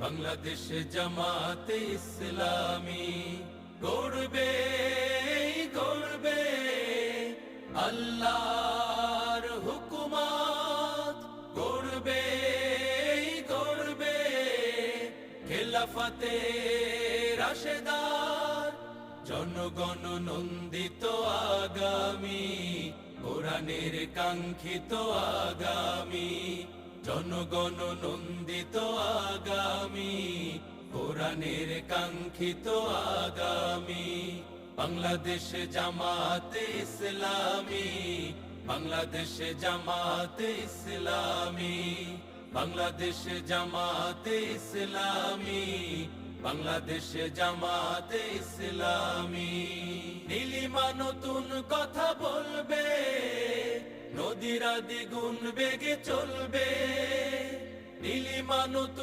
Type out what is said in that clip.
বাংলাদেশ জামাতে ইসলামী গড়বে গড়বে আল্লাহর হুকুমত, গড়বে গড়বে খেলাফতে রাশেদার, জনগণ নন্দিত আগামী, কোরআনের কাঙ্ক্ষিত আগামী, জনগণ নন্দিত আগামী, কোরআনের কাঙ্ক্ষিত আগামী। বাংলাদেশ জামাতে ইসলামী, বাংলাদেশ জামাতে ইসলামী, বাংলাদেশ জামাতে ইসলামী, বাংলাদেশ জামাতে ইসলামী। নীলিমা নতুন কথা বলবে, নদীরা দ্বিগুণ বেগে চলবে, নীলিমা নতুন